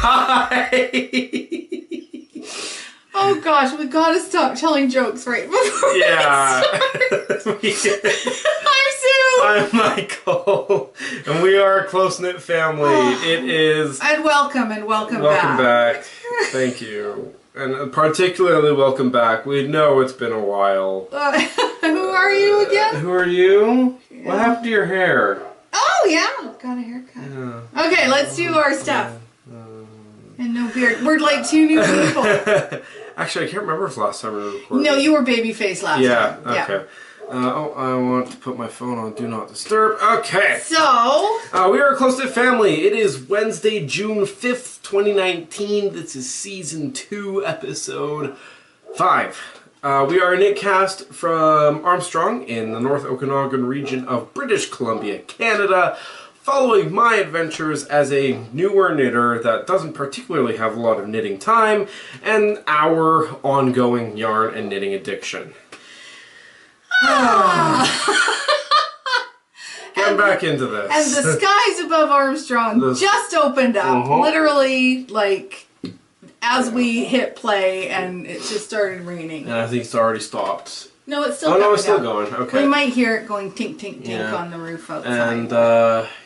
Hi! Oh gosh, we gotta stop telling jokes right before Yeah. we start. I'm Sue! I'm Michael. And we are a close-knit family. It is... And welcome Welcome back. Thank you. And particularly welcome back. We know it's been a while. Who are you again? Who are you? Yeah. What happened to your hair? Oh yeah, got a haircut. Yeah. Okay, let's do our stuff. And no beard. We're like two new people. Actually, I can't remember if last time we recorded. No, you were babyface last time. Yeah, okay. I want to put my phone on Do Not Disturb. Okay. So... we are a close-knit family. It is Wednesday, June 5th, 2019. This is Season 2, Episode 5. We are a knitcast from Armstrong in the North Okanagan region of British Columbia, Canada, following my adventures as a newer knitter that doesn't particularly have a lot of knitting time, and our ongoing yarn and knitting addiction. Getting back into this. And the skies above Armstrong just opened up, literally, like, as we hit play, and it just started raining. And I think it's already stopped. No, it's still going. Oh, no, it's still down. going. Okay. We might hear it going tink, tink, tink on the roof outside. And,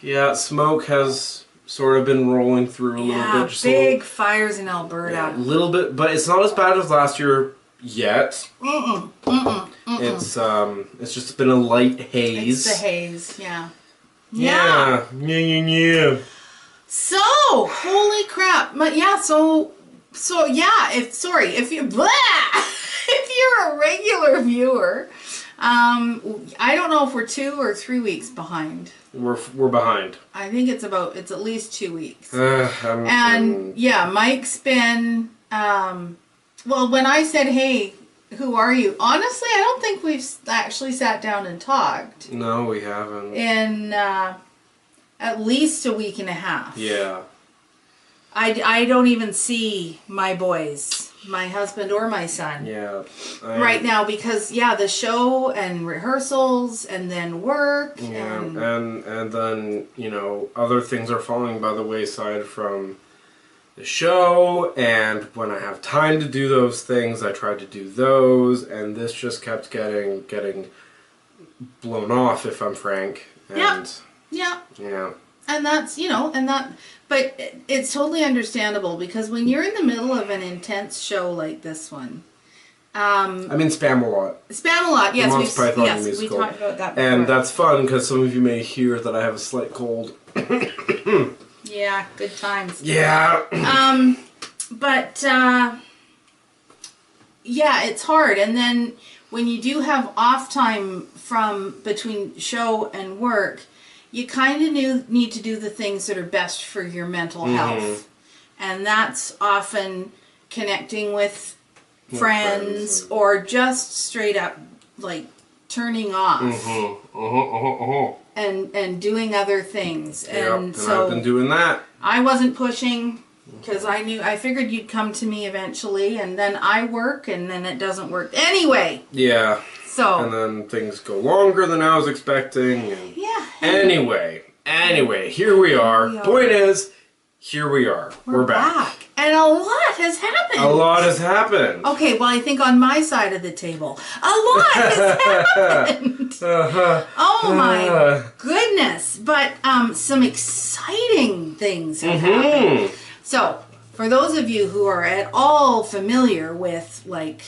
yeah, smoke has sort of been rolling through a little bit. Just big fires in Alberta. Yeah, a little bit, but it's not as bad as last year yet. It's just been a light haze. It's the haze, yeah. Yeah. So, holy crap. But yeah, so yeah, if you're a regular viewer, I don't know if we're 2 or 3 weeks behind. We're behind. I think it's at least 2 weeks. Yeah, Mike's been well, when I said, "Hey, who are you?" Honestly, I don't think we've actually sat down and talked. No, we haven't. In at least a week and a half. Yeah. I don't even see my boys, my husband or my son. Yeah. Right now because the show and rehearsals and then work. Yeah, and then, you know, other things are falling by the wayside from the show, and when I have time to do those things, I try to do those, and this just kept getting blown off, if I'm frank. And Yeah. Yeah. And that's, but it's totally understandable because when you're in the middle of an intense show like this one, I'm in Spamalot. Spamalot, yes, we talked about that before. And that's fun because some of you may hear that I have a slight cold. Yeah, good times. Yeah. But yeah, it's hard. And then when you do have off time from between show and work, you kind of need to do the things that are best for your mental health. And that's often connecting with friends or just straight up like turning off and doing other things. And so I've been doing that. I wasn't pushing because I figured you'd come to me eventually, and then I work and then it doesn't work anyway. Yeah. So and then things go longer than I was expecting. And Anyway, here we are. Point is, here we are. We're back. And a lot has happened. A lot has happened. Okay, well, I think on my side of the table, a lot has happened. Oh my goodness. But some exciting things have happened. So, for those of you who are at all familiar with, like,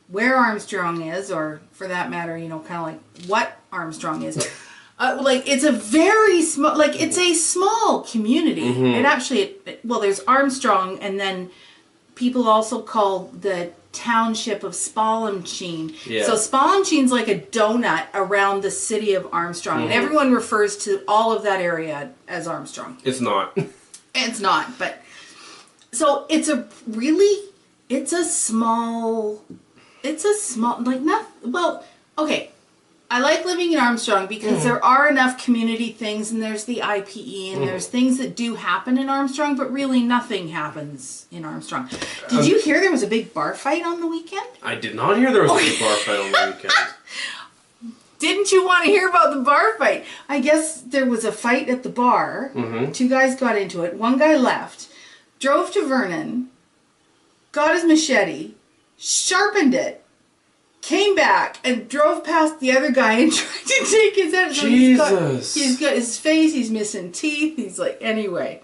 where Armstrong is, or for that matter, kind of like what Armstrong is. Like, it's a very small, like, it's a small community. It actually, there's Armstrong, and then people also call the township of Spallancheen. Yeah. So Spallancheen's like a donut around the city of Armstrong. And everyone refers to all of that area as Armstrong. It's not. It's not, but... So, it's a small, like, okay. I like living in Armstrong because there are enough community things, and there's the IPE, and there's things that do happen in Armstrong, but really nothing happens in Armstrong. Did you hear there was a big bar fight on the weekend? I did not hear there was a big bar fight on the weekend. Didn't you want to hear about the bar fight? I guess there was a fight at the bar. 2 guys got into it. 1 guy left. drove to Vernon, got his machete, sharpened it, came back, and drove past the other guy and tried to take his head. So Jesus. He's got his face, he's missing teeth, he's like, anyway.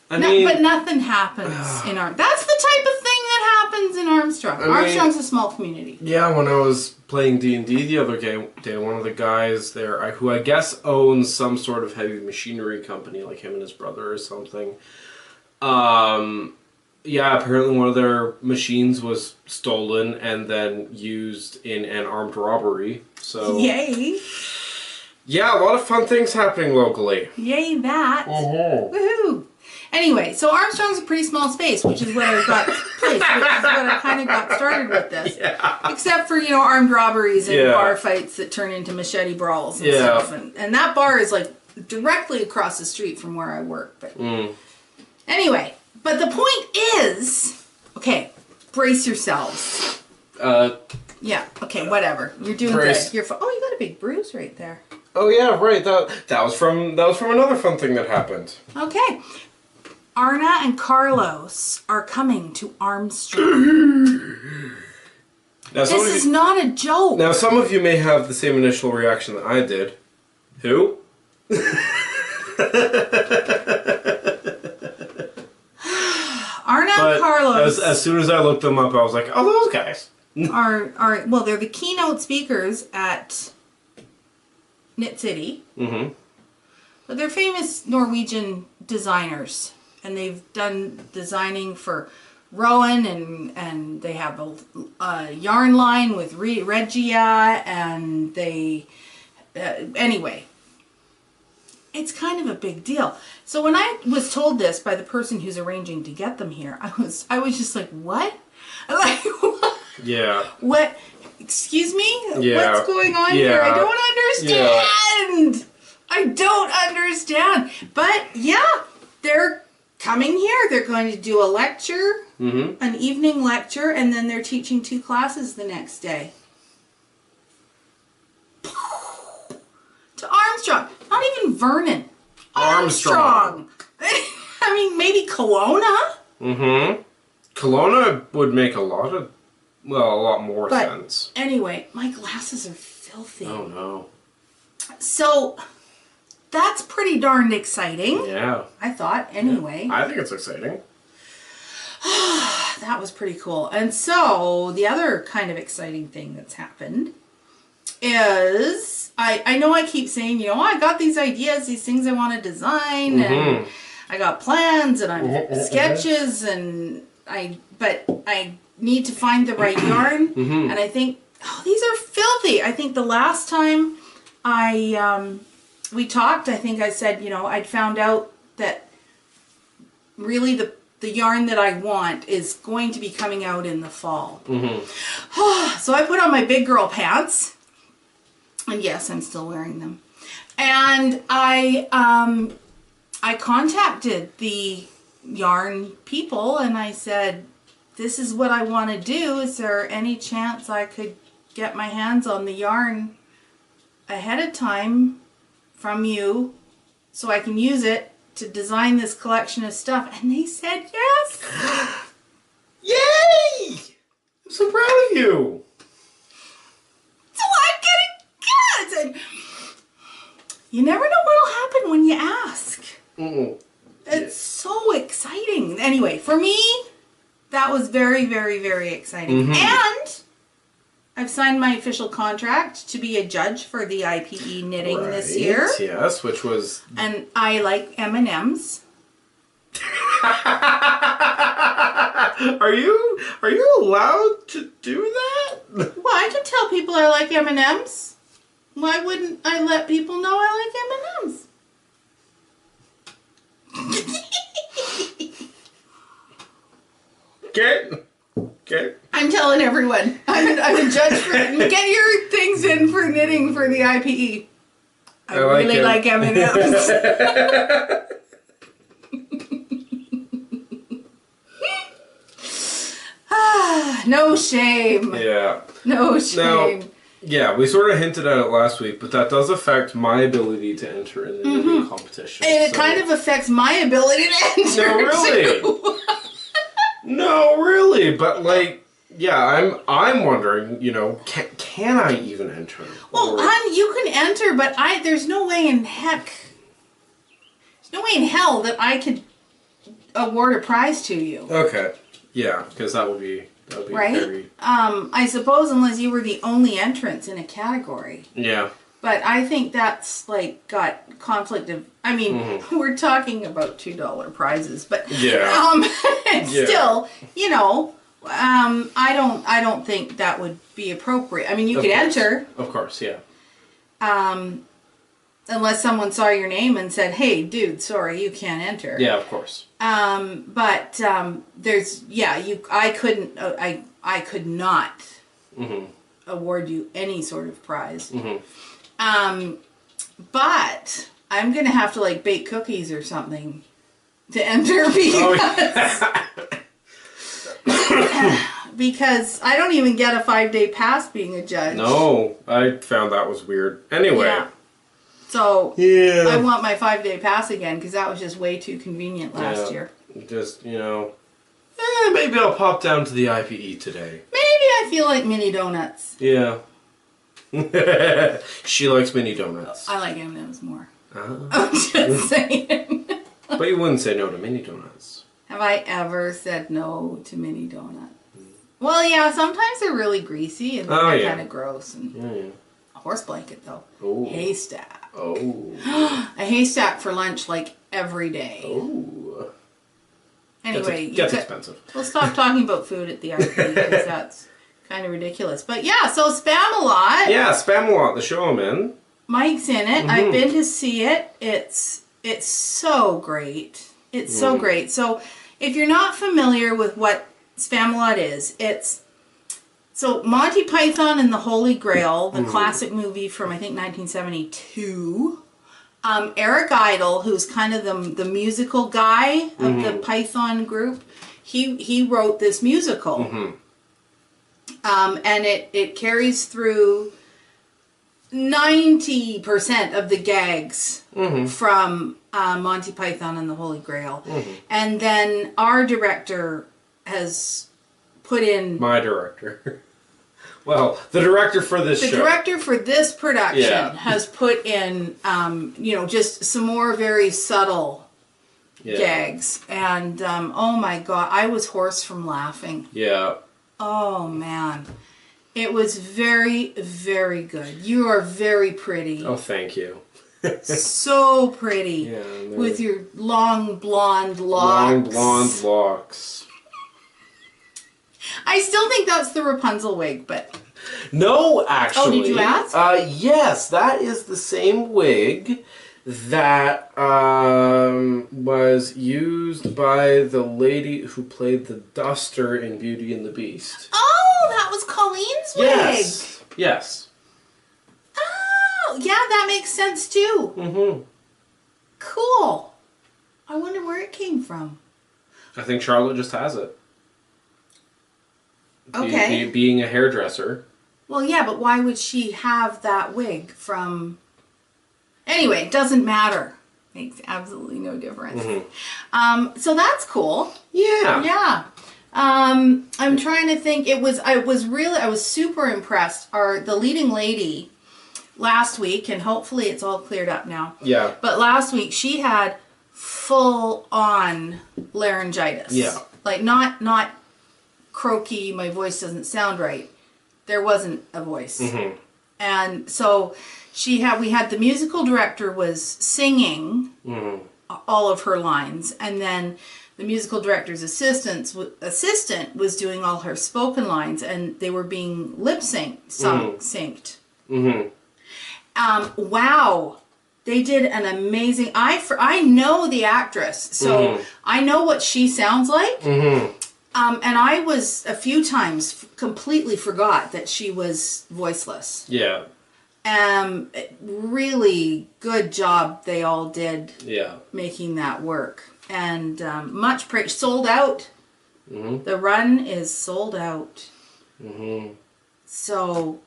I mean, but nothing happens in Armstrong. That's the type of thing that happens in Armstrong. Armstrong's a small community. Yeah, when I was playing D&D the other day, one of the guys there, who I guess owns some sort of heavy machinery company, like him and his brother or something, yeah, apparently one of their machines was stolen and then used in an armed robbery. So yay! Yeah, a lot of fun things happening locally. Yay that! Woohoo! Anyway, so Armstrong's a pretty small space, which is where I got placed, which is what I kind of got started with this. Yeah. Except for, armed robberies and bar fights that turn into machete brawls and stuff. And that bar is like directly across the street from where I work. But anyway, but the point is, okay, brace yourselves. Yeah, okay, whatever. You're doing good. You're oh, you got a big bruise right there. Oh yeah, right. That was from another fun thing that happened. Okay. Arna and Carlos are coming to Armstrong. This is not a joke. Now, some of you may have the same initial reaction that I did. Who? Arna and Carlos. As soon as I looked them up, I was like, oh, those guys. Well, they're the keynote speakers at Knit City. Mm-hmm. But they're famous Norwegian designers. And they've done designing for Rowan, and they have a yarn line with Regia, and they... anyway, it's kind of a big deal. So when I was told this by the person who's arranging to get them here, I was just like, what? Like, what? Yeah. What? Excuse me? Yeah. What's going on here? I don't understand! Yeah. I don't understand. But, yeah, they're coming here. They're going to do a lecture, an evening lecture, and then they're teaching 2 classes the next day. To Armstrong. Not even Vernon. Armstrong. I mean, maybe Kelowna. Kelowna would make a lot more sense. Anyway, my glasses are filthy. Oh, no. So... that's pretty darned exciting. Yeah. I thought, anyway. I think it's exciting. That was pretty cool. And so, the other kind of exciting thing that's happened is, I know I keep saying, I got these ideas, these things I want to design, and I got plans, and I'm sketches, but I need to find the right yarn, and I think, these are filthy. I think the last time we talked, I think I said, I'd found out that really the yarn that I want is going to be coming out in the fall. So I put on my big girl pants, and yes, I'm still wearing them. And I contacted the yarn people, and I said, this is what I want to do. Is there any chance I could get my hands on the yarn ahead of time from you so I can use it to design this collection of stuff? And they said yes. Yay! I'm so proud of you. So I'm getting kids, and you never know what'll happen when you ask. It's so exciting. Anyway, for me, that was very, very, very exciting. And I've signed my official contract to be a judge for the IPE knitting this year. Yes, which was... And I like M&Ms. Are you allowed to do that? Well, I can tell people I like M&Ms. Why wouldn't I let people know I like M&Ms? Okay. I'm telling everyone. I'm a judge for... Get your things in for knitting for the IPE. I really like M&Ms. No shame. Yeah. No shame. Now, yeah, we sort of hinted at it last week, but that does affect my ability to enter in the knitting competition. And it kind of affects my ability to enter. No, really? Too. No, really, but like, yeah, I'm wondering, can I even enter? Well, Or- hon, you can enter, but there's no way in hell that I could award a prize to you. Okay, yeah, because that would be Right? very, I suppose unless you were the only entrance in a category. yeah, But I think that's like got conflict of. I mean, we're talking about $2 prizes, but Yeah. Yeah. still, I don't think that would be appropriate. I mean, you Of could course. enter Of course, yeah. unless someone saw your name and said, "Hey, dude, sorry, you can't enter." Yeah, of course. But there's I could not award you any sort of prize. But I'm gonna have to like bake cookies or something to enter because I don't even get a 5-day pass being a judge. No, I found that was weird. Anyway. Yeah. So Yeah. I want my 5-day pass again because that was just way too convenient last year. Just, maybe I'll pop down to the IPE today. Maybe I feel like mini donuts. Yeah. She likes mini donuts. I like M&M's more. Uh-huh. I'm just saying. But you wouldn't say no to mini donuts. Have I ever said no to mini donuts? Well, yeah, sometimes they're really greasy and they're kind of gross. And Yeah. a horse blanket, though. Oh. Haystack. Oh. A haystack for lunch, like, every day. Oh. Anyway, Gets expensive. we'll stop talking about food at the RP because that's kind of ridiculous. But yeah, so Spam-A-Lot. Yeah, Spam-A-Lot, the show I'm in. Mike's in it. I've been to see it. It's so great. It's so great. So if you're not familiar with what Spam-A-Lot is, so Monty Python and the Holy Grail, the classic movie from I think 1972. Eric Idle, who's kind of the musical guy of the Python group, he wrote this musical. And it carries through 90% of the gags from Monty Python and the Holy Grail. And then our director has put in... My director. Well, the director for this show. The director for this production Yeah. has put in, just some more very subtle gags. And, oh my God, I was hoarse from laughing. Yeah. Oh, man. It was very, very good. You are very pretty. Oh, thank you. So pretty. Yeah, with your long blonde locks. Long blonde locks. I still think that's the Rapunzel wig, but... No, actually. Oh, did you ask? Yes, that is the same wig that was used by the lady who played the Duster in Beauty and the Beast. Oh, that was Colleen's wig. Yes. Yes. Oh, yeah, that makes sense too. Mm-hmm. Cool. I wonder where it came from. I think Charlotte just has it. Okay. Being a hairdresser. Well, yeah, but why would she have that wig from... Anyway, it doesn't matter. Makes absolutely no difference. So that's cool. Yeah. Yeah. I'm trying to think. I was super impressed. The leading lady last week, and hopefully it's all cleared up now. Yeah. But last week she had full on laryngitis. Yeah. Like not croaky, my voice doesn't sound right. There wasn't a voice. And so we had the musical director was singing all of her lines, and then the musical director's assistant was doing all her spoken lines, and they were being lip synced. Wow, they did an amazing. I know the actress, so I know what she sounds like. And I was a few times completely forgot that she was voiceless. Yeah. Really good job they all did. Yeah. Making that work. And much praise. Sold out. The run is sold out. So,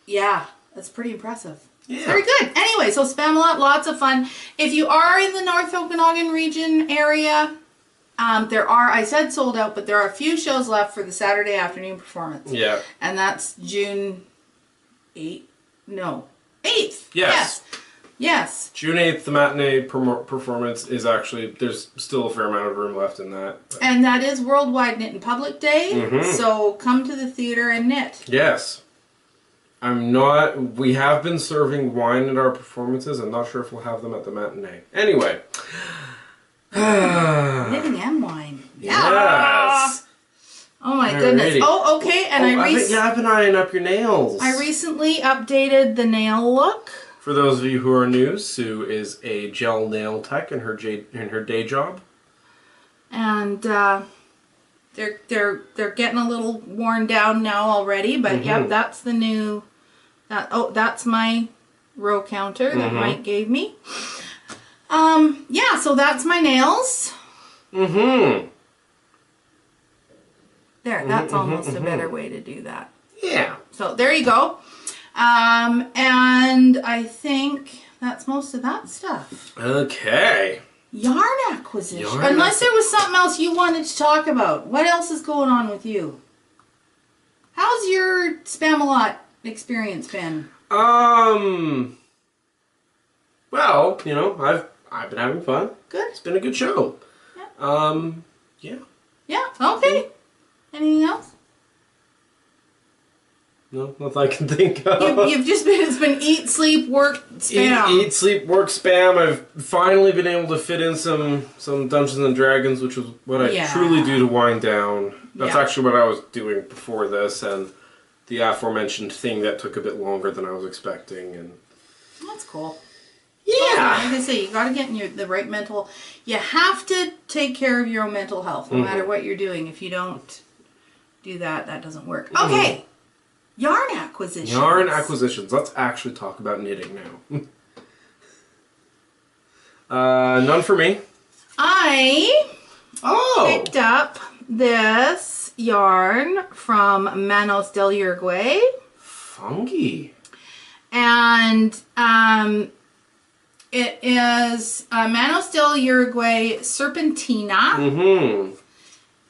yeah, that's pretty impressive. Yeah. Very good. Anyway, so Spam-A-Lot, lots of fun. If you are in the North Okanagan region area, I said sold out, but there are a few shows left for the Saturday afternoon performance. Yeah. And that's June 8th. No. 8th. Yes. Yes. June 8th, the matinee performance is actually, there's still a fair amount of room left in that. And that is Worldwide Knit in Public Day. So come to the theater and knit. Yes. We have been serving wine at our performances. I'm not sure if we'll have them at the matinee. Anyway. Knitting and wine. Yes. Oh my goodness. Oh, okay. And I've been eyeing up your nails. I recently updated the nail look. For those of you who are new, Sue is a gel nail tech in her day job. And they're getting a little worn down now already, but yep, that's the new. That's my row counter that Mike gave me. Yeah, so that's my nails. There, that's almost a better way to do that. Yeah. So there you go. And I think that's most of that stuff. Okay. Yarn acquisition. Unless there was something else you wanted to talk about. What else is going on with you? How's your Spamalot experience been? Well, you know, I've been having fun. Good. It's been a good show. Yeah. Yeah. Yeah, okay. Anything else? No, nothing I can think of. You've just been, it's been eat, sleep, work, spam. Eat, sleep, work, spam. I've finally been able to fit in some Dungeons and Dragons, which is what I truly do to wind down. That's actually what I was doing before this, and the aforementioned thing that took a bit longer than I was expecting. And that's cool. Yeah. Like I say, you got to get in the right mental. You have to take care of your own mental health, no matter what you're doing. If you don't do that, that doesn't work. Okay. Yarn acquisitions. Yarn acquisitions. Let's actually talk about knitting now. None for me. I picked up this yarn from Manos del Uruguay. Funky. And it is Manos del Uruguay Serpentina.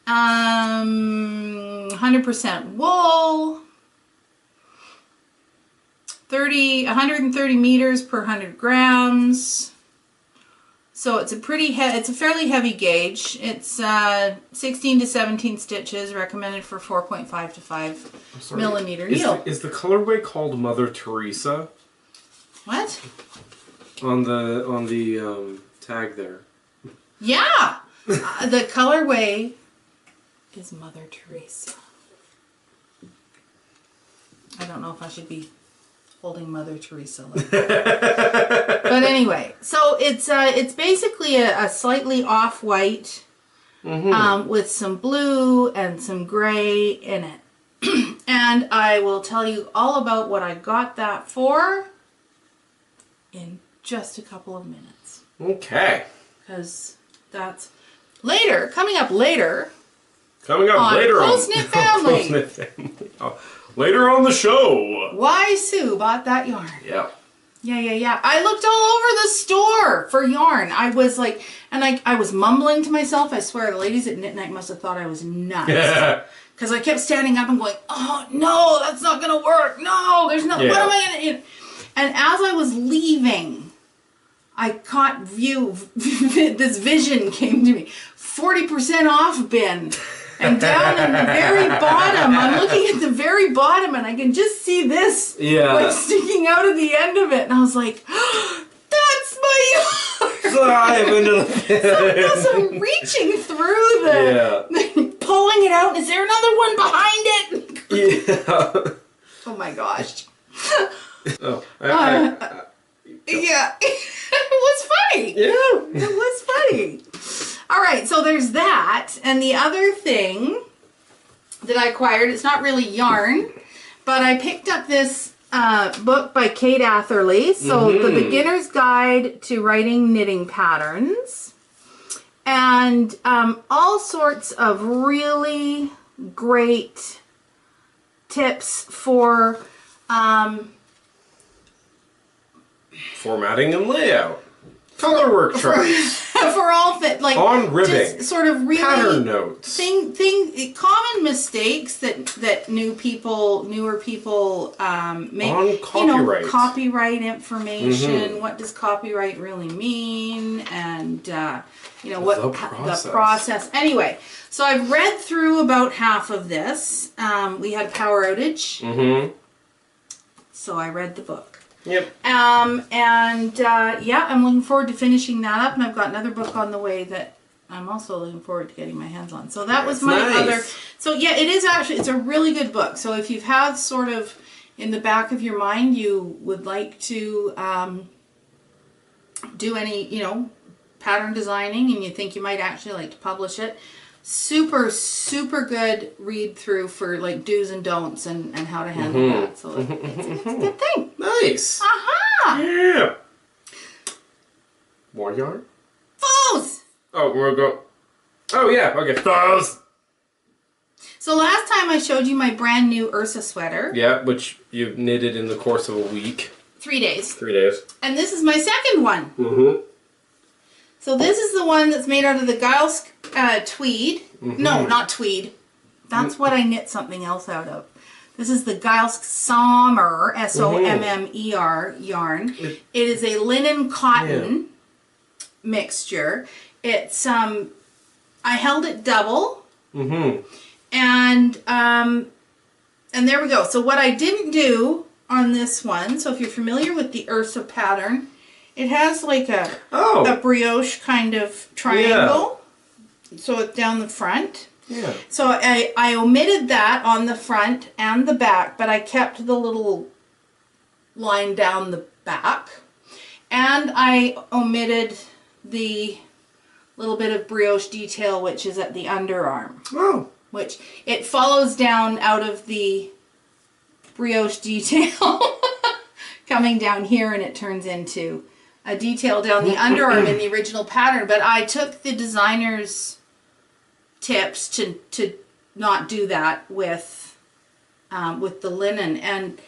100% wool. 130 meters per 100 grams. So it's a it's a fairly heavy gauge. It's 16 to 17 stitches, recommended for 4.5 to 5 millimeter needle. Is the colorway called Mother Teresa? What? On the tag there. Yeah, the colorway is Mother Teresa. I don't know if I should be holding Mother Teresa like that. But anyway, so it's basically a slightly off-white with some blue and some gray in it. And I will tell you all about what I got that for in just a couple of minutes. Okay. Because that's later, coming up later. Coming up later on Close Knit Family. Close Knit Family. Later on the show. Why Sue bought that yarn. Yeah. Yeah. I looked all over the store for yarn. I was like, and I was mumbling to myself. I swear the ladies at Knit Night must have thought I was nuts. Because I kept standing up and going, oh, no, that's not going to work. No, there's no, what am I going to do? And as I was leaving, I caught this vision came to me. 40% off bin. And down in the very bottom, I'm looking at the very bottom and I can just see this like sticking out of the end of it. And I was like, oh, that's my yarn. So I'm reaching through pulling it out. Is there another one behind it? Yeah. Oh my gosh. Yeah. It was funny. Yeah. It was funny. All right, so there's that. And the other thing that I acquired, it's not really yarn, but I picked up this book by Kate Atherley. So The Beginner's Guide to Writing Knitting Patterns. And all sorts of really great tips for formatting and layout. Color work charts. for all like on ribbing, just sort of really pattern notes, common mistakes that newer people make. On copyright, copyright information. What does copyright really mean? And what the process. Anyway, so I've read through about half of this. We had a power outage, so I read the book. Yep. I'm looking forward to finishing that up, and I've got another book on the way that I'm also looking forward to getting my hands on. So that was my other. So yeah, it is actually, it's a really good book. So if you've had sort of in the back of your mind you would like to do any, pattern designing, and you think you might actually like to publish it, super, super good read through for like do's and don'ts and how to handle that. So it's a good thing. Nice. Aha! Yeah. More yarn? Foes! Oh, we'll go. Oh, yeah. Okay. Foes! So last time I showed you my brand new Ursa sweater. Yeah, which you knitted in the course of a week. 3 days. 3 days. And this is my second one. So this is the one that's made out of the Gilsk tweed. No, not tweed. That's what I knit something else out of. This is the Gilsk Sommer, S-O-M-M-E-R yarn. It is a linen cotton mixture. It's I held it double. And there we go. So what I didn't do on this one, so if you're familiar with the Ursa pattern, it has like a brioche kind of triangle. So it's down the front. Yeah. So I omitted that on the front and the back, but I kept the little line down the back. And I omitted the little bit of brioche detail, which is at the underarm. Oh. Which it follows down out of the brioche detail coming down here, and it turns into a detail down the underarm in the original pattern. But I took the designer's tips to not do that with the linen, and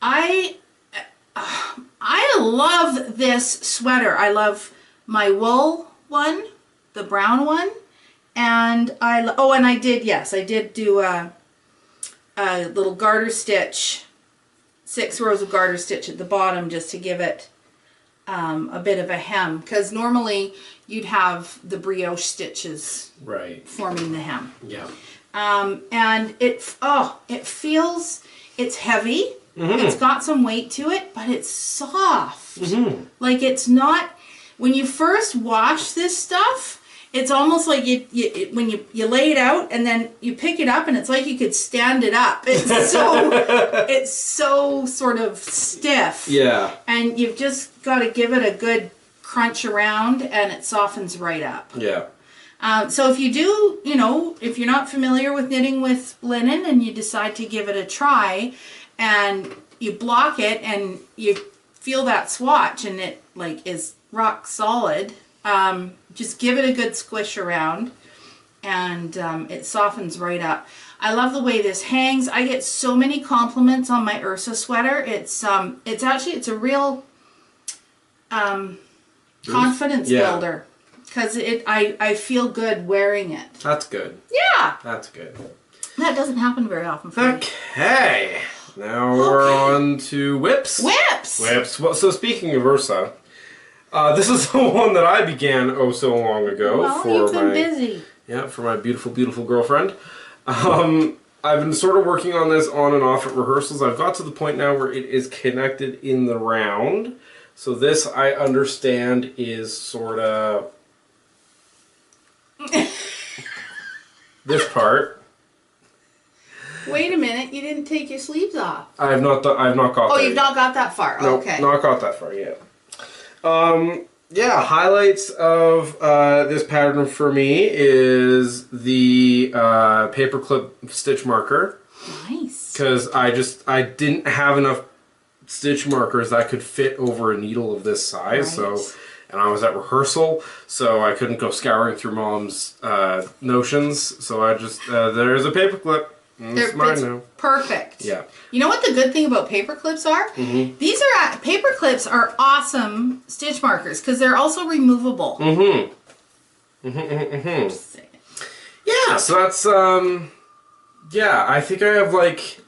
I love this sweater. I love my wool one, the brown one, and I did do a little garter stitch, 6 rows of garter stitch at the bottom just to give it a bit of a hem, because normally you'd have the brioche stitches forming the hem. Yeah. And it feels, it's heavy. It's got some weight to it, but it's soft. Like it's not, when you first wash this stuff, it's almost like when you lay it out and then you pick it up and it's like you could stand it up. It's so sort of stiff. Yeah. And you've just got to give it a good crunch around and it softens right up. Yeah. So if you do, if you're not familiar with knitting with linen and you decide to give it a try and you block it and you feel that swatch and it like is rock solid, just give it a good squish around and it softens right up. I love the way this hangs. I get so many compliments on my Ursa sweater. It's a real confidence builder, because I feel good wearing it. That's good. Yeah. That's good. That doesn't happen very often for me. Okay. Now we're on to whips. Whips. Well, so speaking of Ursa, this is the one that I began so long ago. Well, you've been busy. Yeah, for my beautiful, beautiful girlfriend. I've been sort of working on this on and off at rehearsals. I've got to the point now where it is connected in the round. So this, I understand, is sort of this part. Wait a minute, you didn't take your sleeves off. I've not got. Oh, you've not got that far. Nope, okay. Not got that far yet. Yeah, highlights of this pattern for me is the paperclip stitch marker. Nice. Because I didn't have enough stitch markers that could fit over a needle of this size. Right. And I was at rehearsal, so I couldn't go scouring through Mom's notions. So I just there's a paperclip. It's mine now. Perfect. Yeah. You know what the good thing about paper clips are? These are paper clips are awesome stitch markers because they're also removable. Just saying. Yeah, so that's, yeah, I think I have, like,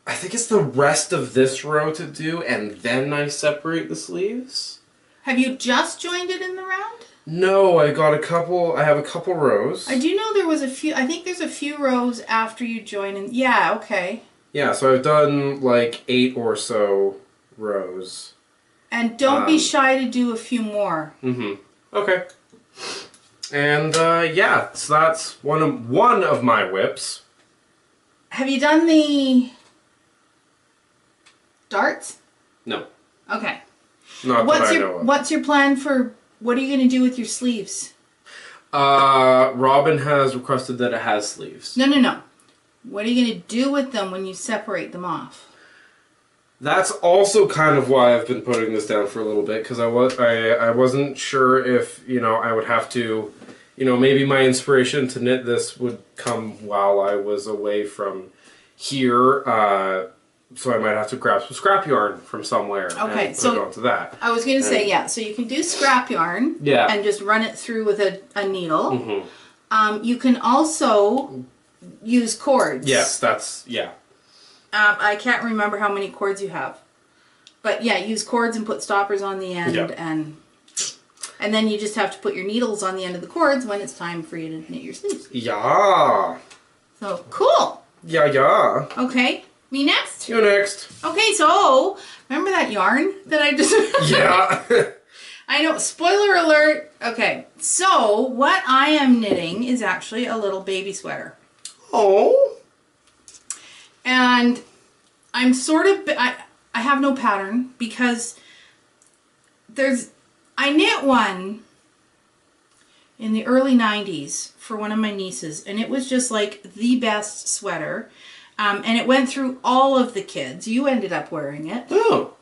I think it's the rest of this row to do, and then I separate the sleeves. Have you just joined it in the round? No, I have a couple rows. I do know there was a few, I think there's a few rows after you join in. Yeah, okay. Yeah, so I've done, like, 8 or so rows. And don't be shy to do a few more. Okay. And, yeah, so that's one of my whips. Have you done the darts? No. Okay. Not that I know of. What's your plan for, what are you going to do with your sleeves? Robin has requested that it has sleeves. No. What are you going to do with them when you separate them off? That's also kind of why I've been putting this down for a little bit, because I wasn't sure if, you know, I would have to, you know, maybe my inspiration to knit this would come while I was away from here, so I might have to grab some scrap yarn from somewhere and put it onto that. I was going to say, yeah, so you can do scrap yarn and just run it through with a needle. You can also use cords. Yes, that's, yeah. I can't remember how many cords you have. But yeah, use cords and put stoppers on the end. And then you just have to put your needles on the end of the cords when it's time for you to knit your sleeves. Yeah. So, cool. Yeah. Okay, me next? You next. Okay, so, remember that yarn that I just... Yeah. I know, spoiler alert. Okay, so what I am knitting is actually a little baby sweater. Oh. And I'm sort of, I have no pattern because I knit one in the early 90s for one of my nieces, and it was just like the best sweater. And it went through all of the kids. You ended up wearing it. Oh.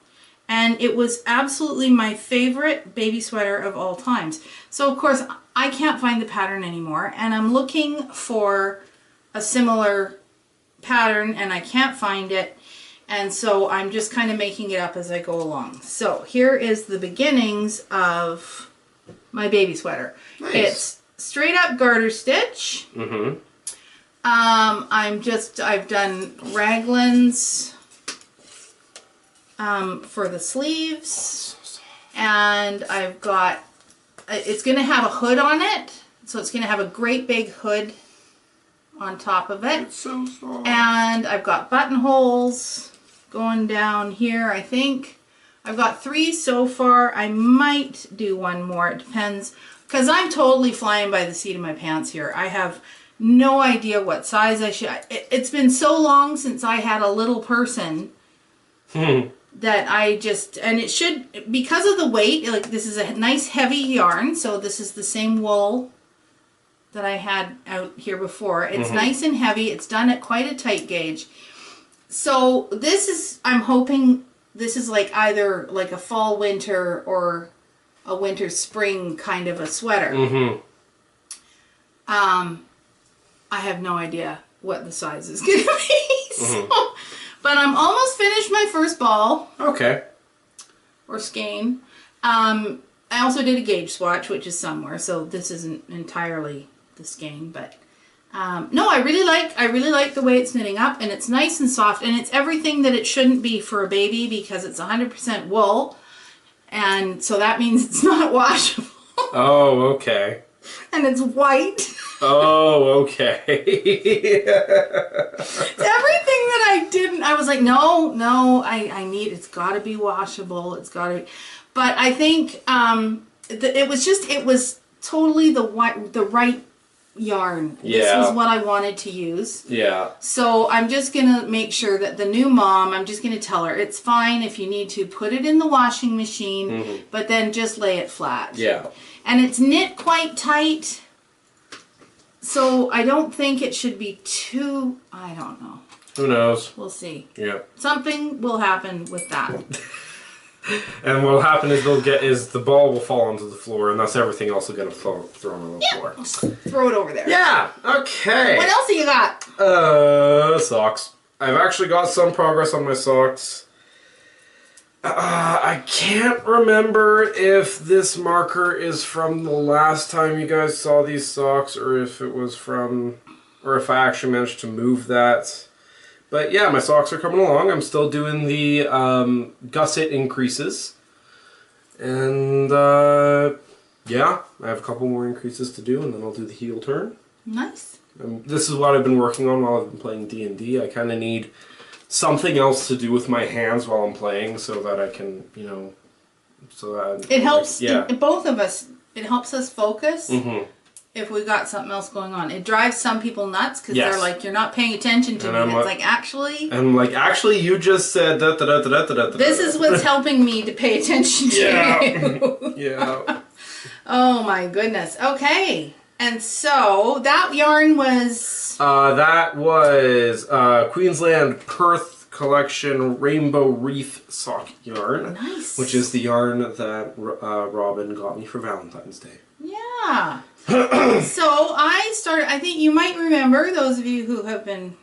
And it was absolutely my favorite baby sweater of all times. So of course I can't find the pattern anymore, and I'm looking for a similar pattern and I can't find it, and so I'm just kind of making it up as I go along. So here is the beginnings of my baby sweater. Nice. It's straight up garter stitch. I've done raglans for the sleeves, and I've got, it's going to have a hood on it, so it's going to have a great big hood on top of it. It's so soft. And I've got buttonholes going down here, I think. I've got 3 so far. I might do one more. It depends, because I'm totally flying by the seat of my pants here. I have no idea what size I should. It's been so long since I had a little person that I just, and it should, because of the weight, like this is a nice heavy yarn, so this is the same wool that I had out here before. It's nice and heavy. It's done at quite a tight gauge. So this is, I'm hoping this is like either like a fall winter or a winter spring kind of a sweater. I have no idea what the size is going to be. So, but I'm almost finished my first ball. Okay. Or skein. I also did a gauge swatch, which is somewhere, so this isn't entirely the skein, but no, I really like the way it's knitting up, and it's nice and soft, and it's everything that it shouldn't be for a baby because it's 100% wool, and so that means it's not washable. Oh, okay. And it's white. Oh, okay. It's everything that I didn't. I was like, no, I need. It's got to be washable. It's got to. But I think it was totally the right yarn. Yeah. This was what I wanted to use. Yeah. So I'm just gonna make sure that the new mom, I'm just gonna tell her it's fine if you need to put it in the washing machine, but then just lay it flat. Yeah. And it's knit quite tight, so I don't think it should be too, I don't know. Who knows? We'll see. Yeah. Something will happen with that. And what'll happen is the ball will fall onto the floor, and thus everything else will get thrown on the floor. Throw it over there. Yeah. Okay. What else do you got? Socks. I've actually got some progress on my socks. I can't remember if this marker is from the last time you guys saw these socks, or if it was from, or if I actually managed to move that. But yeah, my socks are coming along. I'm still doing the gusset increases. And yeah, I have a couple more increases to do, and then I'll do the heel turn. Nice. This is what I've been working on while I've been playing D&D. I kind of need something else to do with my hands while I'm playing, so that I can, you know, so that it helps. yeah. Both of us. It helps us focus. Mm-hmm. If we got something else going on, it drives some people nuts because Yes. they're like, "You're not paying attention to me." And it's like, actually, and I'm like, actually, you just said da da da da da da da. This is what's helping me to pay attention to you. Yeah. Oh my goodness. Okay. And so that yarn was... that was Queensland Perth Collection Rainbow Wreath Sock Yarn. Nice. Which is the yarn that Robin got me for Valentine's Day. Yeah. So I started, I think you might remember, those of you who have been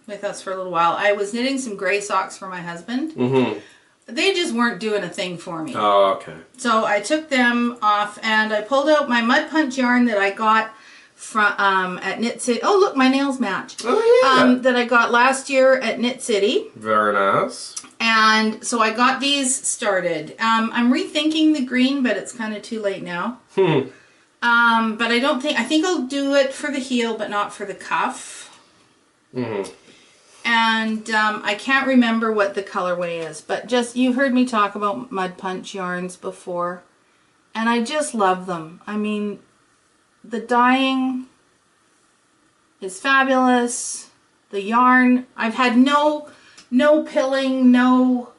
with us for a little while, I was knitting some gray socks for my husband. Mm-hmm. They just weren't doing a thing for me. Oh, okay. So I took them off and I pulled out my Mud Punch yarn that I got from at Knit City. Oh, look, my nails match. Oh, yeah. That I got last year at Knit City. Very nice. And so I got these started. I'm rethinking the green, but it's kind of too late now. But I think I'll do it for the heel, but not for the cuff. Mm-hmm. And I can't remember what the colorway is, but just, you heard me talk about Mud Punch yarns before, and I just love them. I mean, the dyeing is fabulous. The yarn, I've had no pilling, no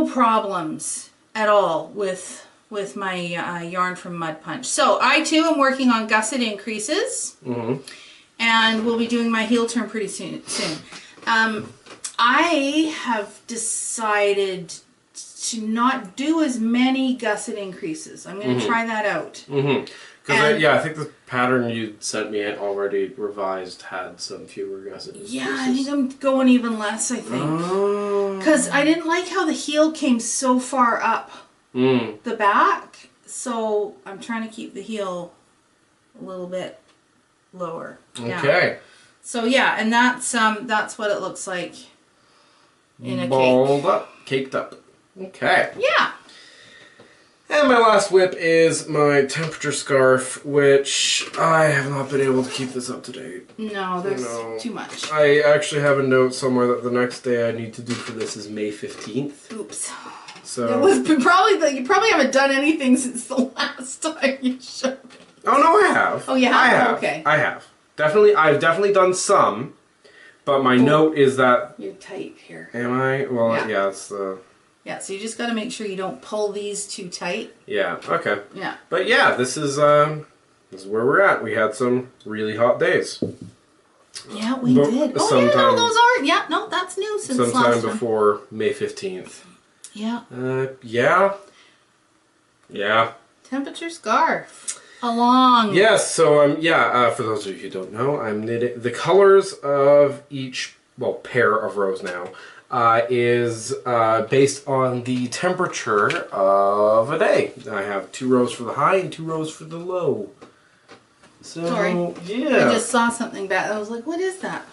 problems at all with my yarn from Mud Punch. So I too am working on gusset increases. Mm-hmm. And we'll be doing my heel turn pretty soon. I have decided to not do as many gusset increases. I'm going to try that out. Mm-hmm. Because I think the pattern you sent me already revised had some fewer gusset increases. Yeah, I think I'm going even less, I think. Because I didn't like how the heel came so far up the back. So I'm trying to keep the heel a little bit lower. Okay. Yeah. So yeah, and that's what it looks like in a Balled cake. up, caked up. Okay. Yeah. And my last whip is my temperature scarf, which I have not been able to keep this up to date. No, there's too much. I actually have a note somewhere that the next day I need to do for this is May 15th. Oops. So It was you probably haven't done anything since the last time you showed it. Oh no, I have. Oh, you have? I have. Okay. I have. I've definitely done some, but my note is that. You're tight here. Am I? Well, yeah, it's the. Yeah, so you just got to make sure you don't pull these too tight. Yeah. Okay. Yeah. But yeah, this is where we're at. We had some really hot days. Yeah, we did. Oh yeah, no, those aren't. Yeah, no, that's new since last time. Sometime before May 15th. Yeah. Yeah. Yeah. Temperature scarf. Along. Yes, so for those of you who don't know, I'm knitting the colors of each pair of rows now is based on the temperature of a day. I have 2 rows for the high and 2 rows for the low. So Sorry. yeah. I just saw something back. I was like, what is that?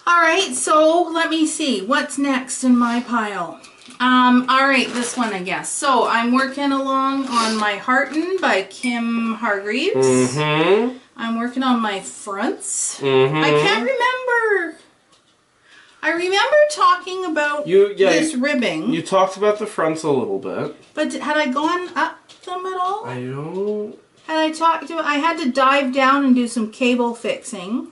Alright, so let me see. What's next in my pile? Alright, this one I guess. So I'm working along on my Hearten by Kim Hargreaves. Mm-hmm. I'm working on my fronts. Mm-hmm. I can't remember. I remember talking about this ribbing. You talked about the fronts a little bit. But had I gone up them at all? I don't. I had to dive down and do some cable fixing.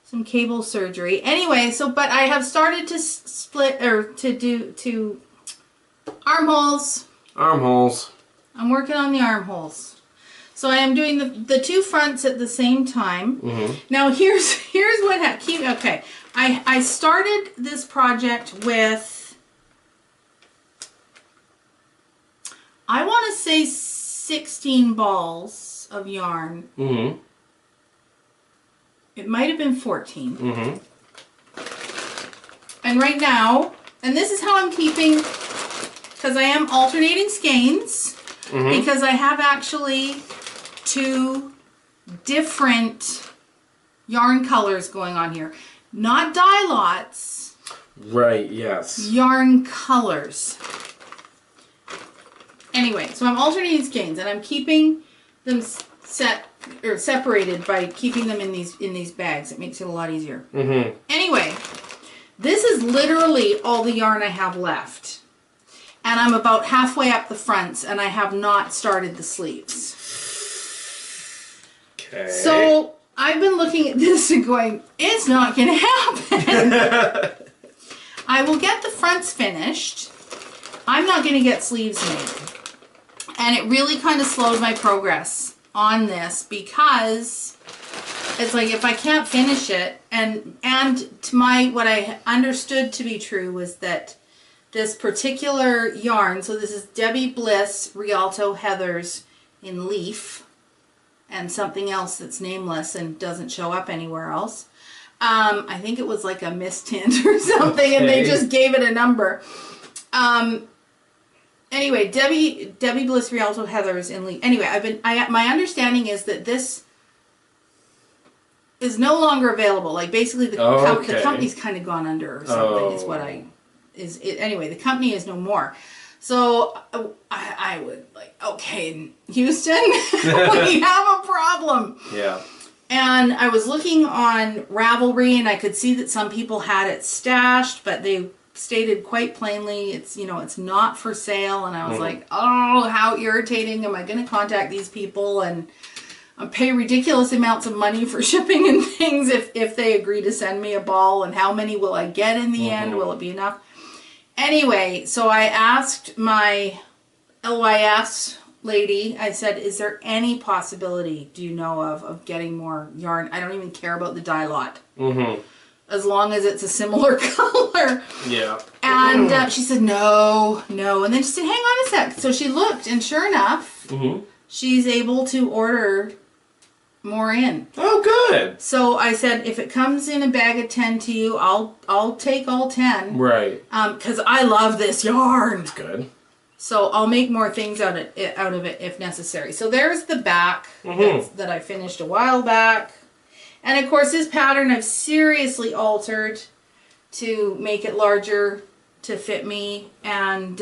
Some cable surgery. Anyway, but I have started to split, or to do armholes. Armholes. I'm working on the armholes. So I am doing the 2 fronts at the same time. Mm-hmm. Now here's what happened. Okay, I started this project with, I want to say 16 balls of yarn. Mm-hmm. It might have been 14. Mm-hmm. And right now, And this is how I'm keeping, because I am alternating skeins, because I have actually 2 different yarn colors going on here. Not dye lots. Right, yes. Yarn colors. Anyway, so I'm alternating skeins, and I'm keeping them separated by keeping them in these bags. It makes it a lot easier. Anyway, this is literally all the yarn I have left. And I'm about halfway up the fronts, and I have not started the sleeves. Okay. So I've been looking at this and going, it's not going to happen. I will get the fronts finished. I'm not going to get sleeves made. And it really kind of slowed my progress on this, because it's like, if I can't finish it, and to what I understood to be true was that this particular yarn, so this is Debbie Bliss Rialto Heathers in Leaf, and something else that's nameless and doesn't show up anywhere else. I think it was like a mist tint or something, okay. And they just gave it a number. Anyway, Debbie Bliss Rialto Heathers in Leaf. Anyway, my understanding is that this is no longer available. Like, basically the company's kind of gone under or something. Anyway, the company is no more. So I would like, okay, Houston, we have a problem. Yeah. And I was looking on Ravelry, and I could see that some people had it stashed, but they stated quite plainly it's not for sale. And I was like, oh, how irritating. Am I going to contact these people and pay ridiculous amounts of money for shipping and things if they agree to send me a ball? And how many will I get in the end? Will it be enough? Anyway, so I asked my LYS lady, I said, is there any possibility, do you know of getting more yarn? I don't even care about the dye lot. As long as it's a similar color. Yeah. And she said, no. And then she said, hang on a sec. So she looked, and sure enough, she's able to order more in. Oh, good. So I said, if it comes in a bag of 10 to you, I'll take all 10. Right. Because I love this yarn. That's good. So I'll make more things out of it if necessary. So there's the back that I finished a while back. And of course, this pattern I've seriously altered to make it larger to fit me. And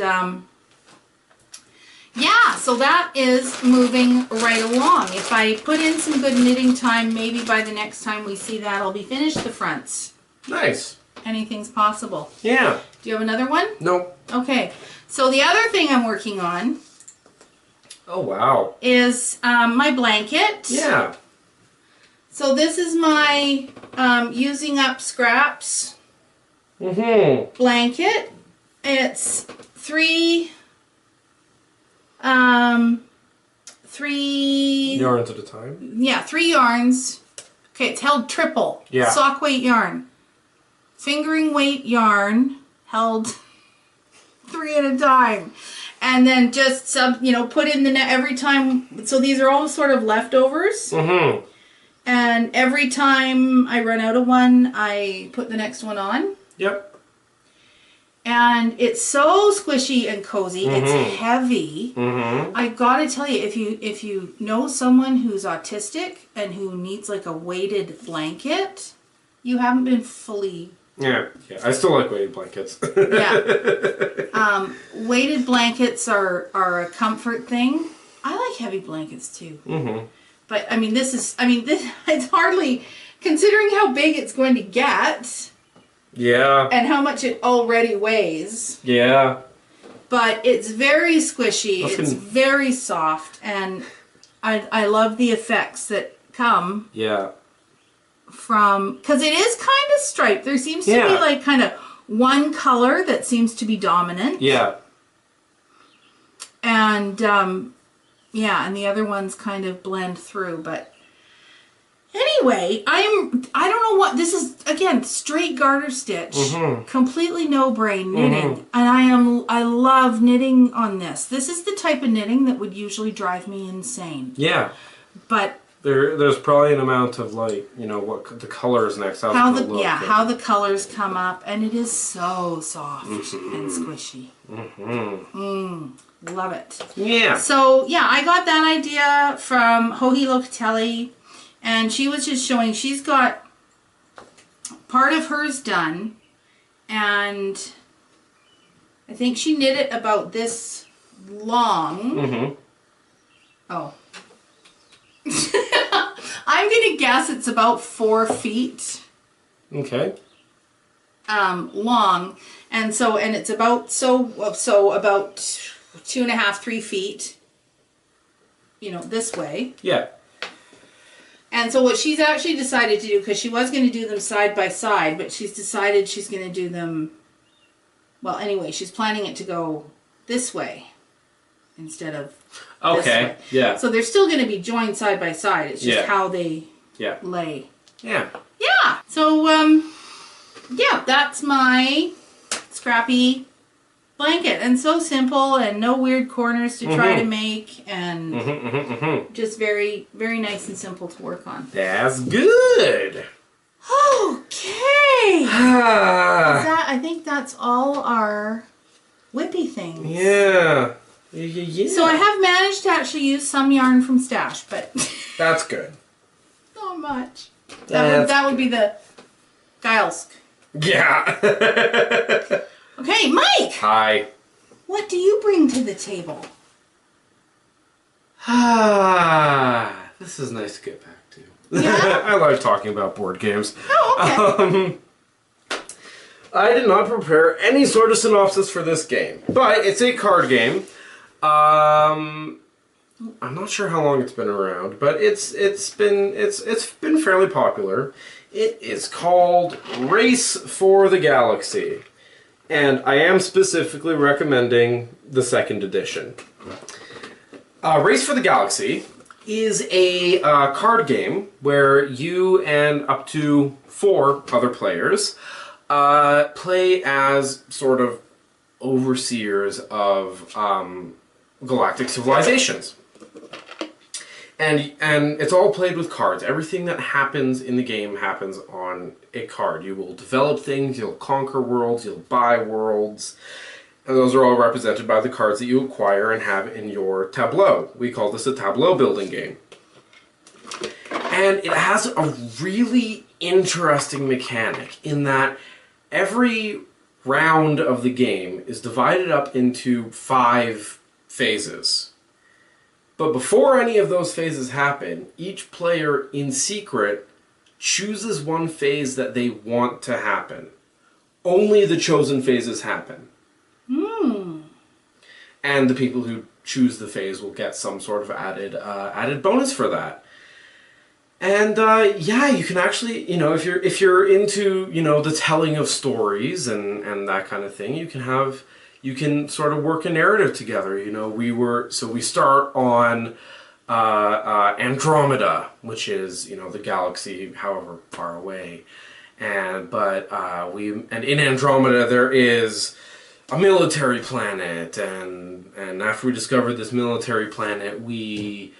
yeah, so that is moving right along. If I put in some good knitting time, maybe by the next time we see that, I'll be finished the fronts. Nice. Anything's possible. Yeah. Do you have another one? Nope. Okay. So the other thing I'm working on. Oh, wow. Is my blanket. Yeah. So this is my using up scraps blanket. It's three yarns at a time. Yeah, 3 yarns. Okay, it's held triple. Yeah. Sock weight yarn. Fingering weight yarn held 3 at a time. And then just put in the net every time. So these are all sort of leftovers. And every time I run out of one, I put the next one on. Yep. And it's so squishy and cozy. It's heavy. I gotta tell you, if you know someone who's autistic and who needs like a weighted blanket, you haven't been fully. Yeah. I still like weighted blankets. Yeah. Weighted blankets are a comfort thing. I like heavy blankets too. But I mean, this it's hardly, considering how big it's going to get. Yeah. And how much it already weighs. Yeah. But it's very squishy. It's very soft, and I love the effects that come. Yeah. From, because it is kind of striped. There seems to be like kind of one color that seems to be dominant. Yeah. And and the other ones kind of blend through. But anyway, I don't know what this is. Again, straight garter stitch, completely no brain knitting, and I love knitting on this. This is the type of knitting that would usually drive me insane. Yeah. But There's probably an amount of like, you know, what the colors next. How the colors come up, and it is so soft and squishy. Love it. Yeah. So yeah, I got that idea from Joji Locatelli, and she was just showing. She's got part of hers done, and I think she knit it about this long. Oh. I'm gonna guess it's about 4 feet. Okay. Long, and it's about about 2.5, 3 feet. You know, this way. Yeah. And so what she's actually decided to do, because she was going to do them side by side, but she's decided she's going to do them. Well, anyway, she's planning it to go this way instead of. Okay. Yeah. So they're still going to be joined side by side. It's just how they lay. Yeah. Yeah. So yeah, that's my scrappy blanket, and so simple, and no weird corners to try to make, and just very, very nice and simple to work on. That's good. Okay. I think that's all our whippy things. Yeah. Yeah. So I have managed to actually use some yarn from Stash, but that's good. Not much. That would be the Gilesk. Yeah. Okay, Mike. Hi. What do you bring to the table? This is nice to get back to. Yeah? I like talking about board games. Oh, okay. I did not prepare any sort of synopsis for this game, but it's a card game. I'm not sure how long it's been around, but it's been fairly popular. It is called Race for the Galaxy, and I am specifically recommending the 2nd edition. Race for the Galaxy is a card game where you and up to 4 other players play as sort of overseers of galactic civilizations. And it's all played with cards. Everything that happens in the game happens on a card. You will develop things, you'll conquer worlds, you'll buy worlds, and those are all represented by the cards that you acquire and have in your tableau. We call this a tableau building game. And it has a really interesting mechanic in that every round of the game is divided up into 5 phases. But before any of those phases happen, each player in secret chooses one phase that they want to happen. Only the chosen phases happen. And the people who choose the phase will get some sort of added bonus for that. And yeah, you can actually, you know, if you're into, you know, the telling of stories and that kind of thing, you can sort of work a narrative together. You know, we start on Andromeda, which is, you know, the galaxy however far away, and in Andromeda there is a military planet, and after we discovered this military planet, we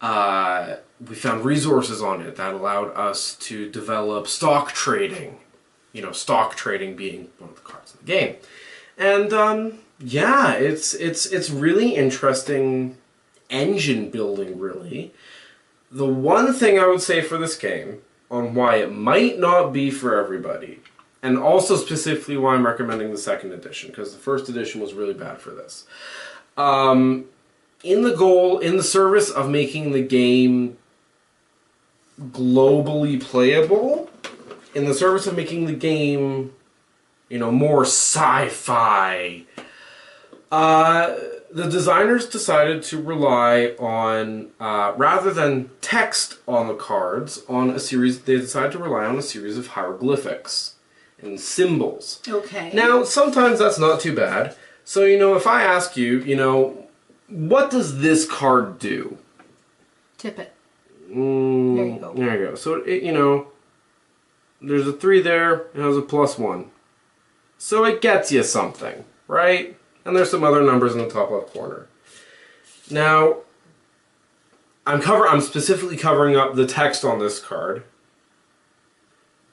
found resources on it that allowed us to develop stock trading. You know, stock trading being one of the cards in the game. And yeah, it's really interesting engine building, really. The one thing I would say for this game, on why it might not be for everybody, and also specifically why I'm recommending the 2nd edition, because the 1st edition was really bad for this. In the service of making the game globally playable, in the service of making the game, you know, more sci-fi, the designers decided to rely on, rather than text on the cards, they decided to rely on a series of hieroglyphics and symbols. Okay. Now, sometimes that's not too bad. So, you know, if I ask you, you know, what does this card do? Tip it. There you go. There you go. So, you know, there's a 3 there, it has a +1. So it gets you something, right? And there's some other numbers in the top left corner. Now, I'm specifically covering up the text on this card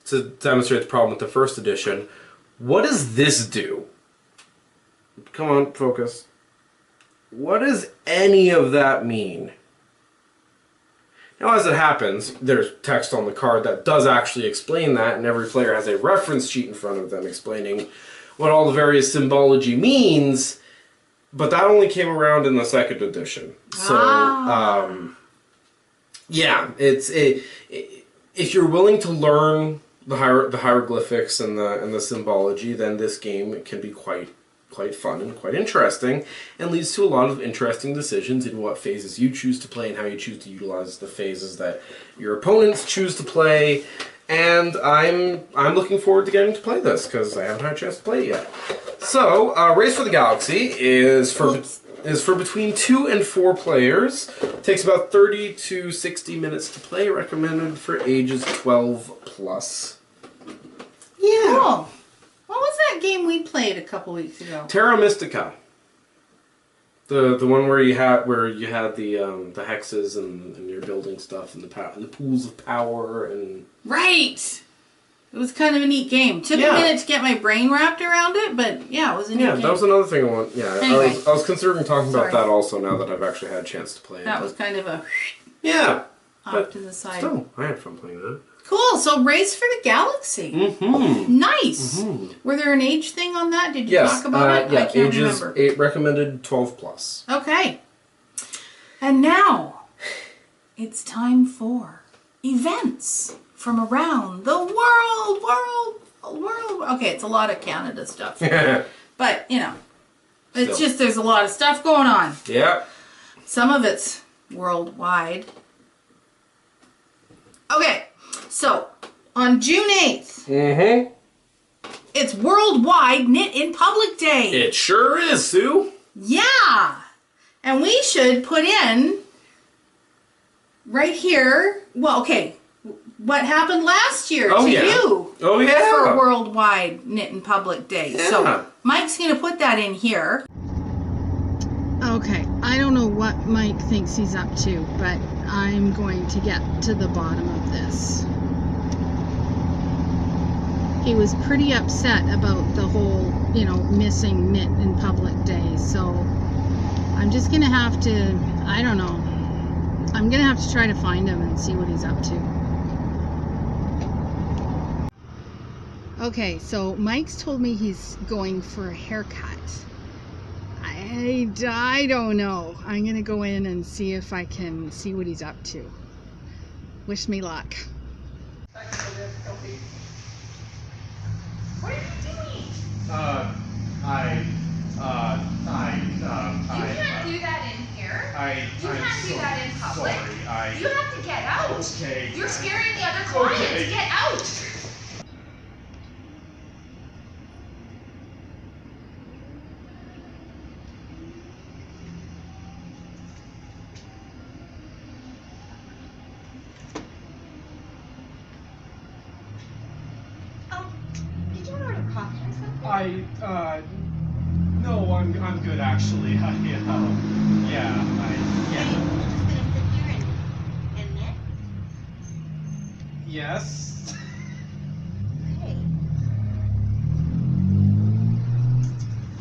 to demonstrate the problem with the first edition. What does this do? Come on, focus. What does any of that mean? Now, as it happens, there's text on the card that does actually explain that, and every player has a reference sheet in front of them explaining what all the various symbology means, but that only came around in the second edition. So, yeah, if you're willing to learn the hieroglyphics and the symbology, then this game can be quite fun and quite interesting, and leads to a lot of interesting decisions in what phases you choose to play and how you choose to utilize the phases that your opponents choose to play. And I'm looking forward to getting to play this because I haven't had a chance to play it yet. So, Race for the Galaxy is for between 2 and 4 players. It takes about 30 to 60 minutes to play. Recommended for ages 12 plus. Yeah. Cool. What was that game we played a couple weeks ago? Terra Mystica. The one where you had the hexes and you're building stuff and the pools of power and right. It was kind of a neat game. Took a minute to get my brain wrapped around it, but yeah, it was a neat game. Yeah, that was another thing I want. Yeah, anyway. I was considering talking about that also now that I've actually had a chance to play it. That was kind of a off to the side. Still, I had fun playing that. Cool. So, Race for the Galaxy. Mm-hmm. Nice. Mm-hmm. Were there an age thing on that? Did you talk about it? Yeah, I can't ages remember. Recommended 12 plus. Okay. And now it's time for events from around the world. Okay, it's a lot of Canada stuff. But, you know, it's just there's a lot of stuff going on. Yeah. Some of it's worldwide. Okay. So, on June 8th, it's Worldwide Knit in Public Day. It sure is, Sue. Yeah. And we should put in right here, well, okay, what happened last year to you for Worldwide Knit in Public Day. Yeah. So, Mike's going to put that in here. Okay, I don't know what Mike thinks he's up to, but I'm going to get to the bottom of this. He was pretty upset about the whole, you know, missing Knit in Public Day, so I'm just going to have to, I don't know, I'm going to have to try to find him and see what he's up to. Okay, so Mike's told me he's going for a haircut. I don't know. I'm going to go in and see if I can see what he's up to. Wish me luck. What are you doing? You can't do that in here. You can't do that in public. Sorry, you have to get out. Okay. You're scaring the other clients. Okay. Get out. No, I'm good actually. Yeah. Are you just gonna sit here and knit? Yes. Hey.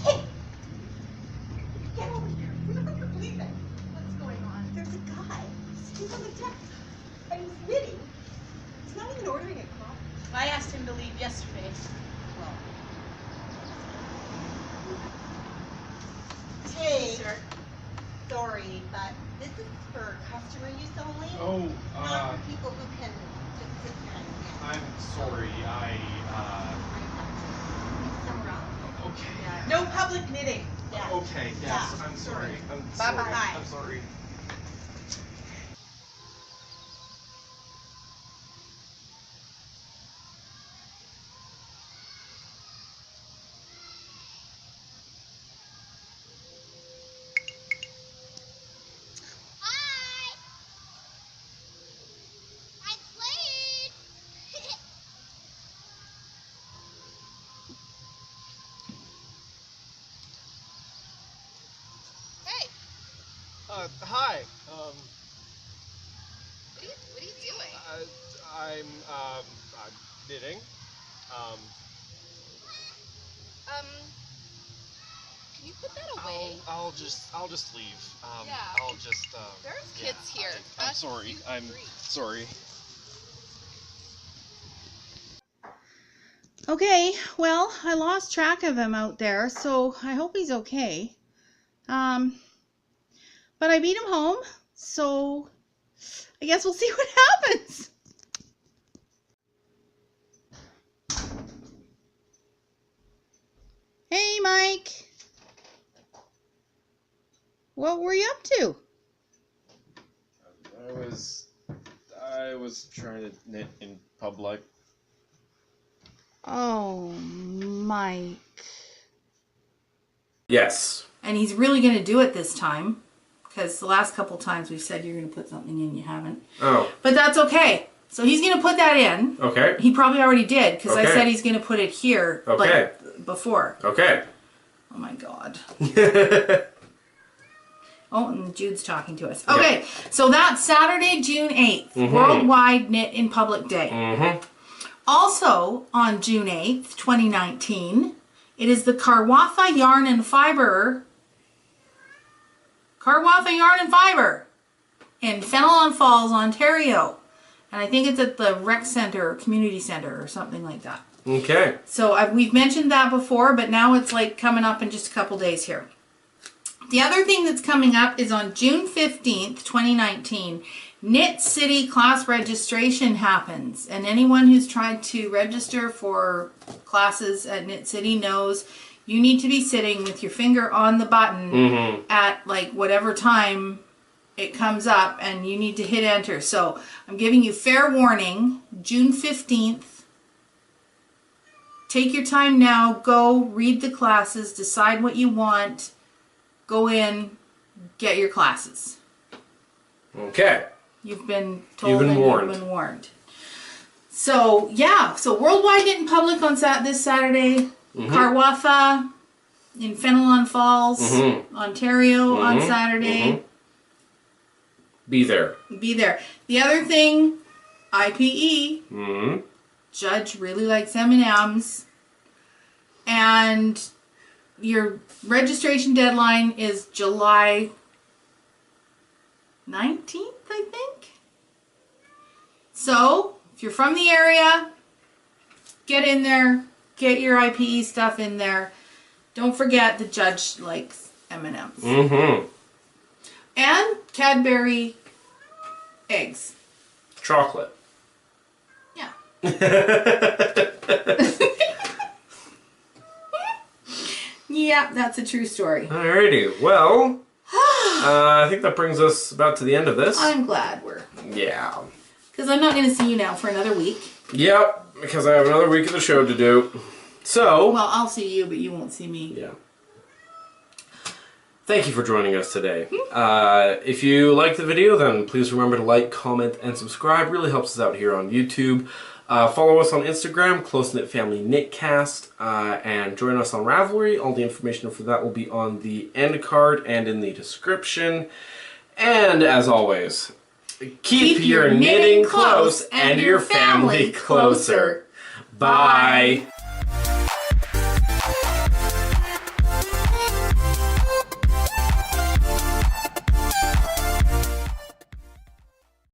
Hey! Get over here. You're not gonna believe it. What's going on? There's a guy. He's on the deck. And he's knitting. He's not even ordering a coffee. I asked him to leave yesterday. Well. Hey, Sir. sorry, but this is for customer use only. Oh, not for people who can just sit there and knit. I'm sorry. I have to somewhere else. Okay. Yeah. No public knitting. Yeah. Okay. Yes. Yeah. I'm sorry. I'm Bye-bye. sorry. I'm sorry. Hi. I'm knitting. Can you put that away? I'll just leave. Yeah. I'll just. There's kids here. I'm sorry. I'm sorry. Okay, well, I lost track of him out there, so I hope he's okay. But I beat him home, so I guess we'll see what happens. Hey, Mike. What were you up to? I was trying to knit in public. Oh, Mike. Yes. And he's really going to do it this time, because the last couple times we said you're going to put something in, you haven't. Oh. But that's okay. So he's going to put that in. Okay. He probably already did, because I Okay. said he's going to put it here, Okay. like, before. Okay. Oh my God. Oh, and Jude's talking to us. Okay, so that's Saturday, June 8th, Worldwide Knit in Public Day. Mm-hmm. Also, on June 8th, 2019, it is the Karwatha Yarn and Fiber in Fenelon Falls, Ontario. And I think it's at the rec center or community center or something like that. Okay. So we've mentioned that before, but now it's like coming up in just a couple days here. The other thing that's coming up is on June 15th, 2019, Knit City class registration happens. And anyone who's tried to register for classes at Knit City knows you need to be sitting with your finger on the button at like whatever time it comes up, and you need to hit enter. So I'm giving you fair warning, June 15th. Take your time now, go read the classes, decide what you want, go in, get your classes. Okay. You've been told You've been and warned. you've been warned. So, yeah, so Worldwide Knit in Public on this Saturday, Karwatha in Fenelon Falls, Ontario on Saturday. Be there. Be there. The other thing, IPE. Mm-hmm. Judge really likes M&Ms, and your registration deadline is July 19th, I think. So, if you're from the area, get in there, get your IPE stuff in there. Don't forget the judge likes M&Ms. Mm-hmm. And Cadbury eggs. Chocolate. Yeah. Yeah, that's a true story. Alrighty. Well, I think that brings us about to the end of this. I'm glad Yeah. because I'm not going to see you now for another week. Yep, because I have another week of the show to do. So, Well, I'll see you, but you won't see me. yeah. Thank you for joining us today. If you liked the video, then please remember to like, comment, and subscribe. Really helps us out here on YouTube. Follow us on Instagram, Close Knit Family Knitcast, and join us on Ravelry. All the information for that will be on the end card and in the description. And as always, keep your knitting close and your family closer. Bye.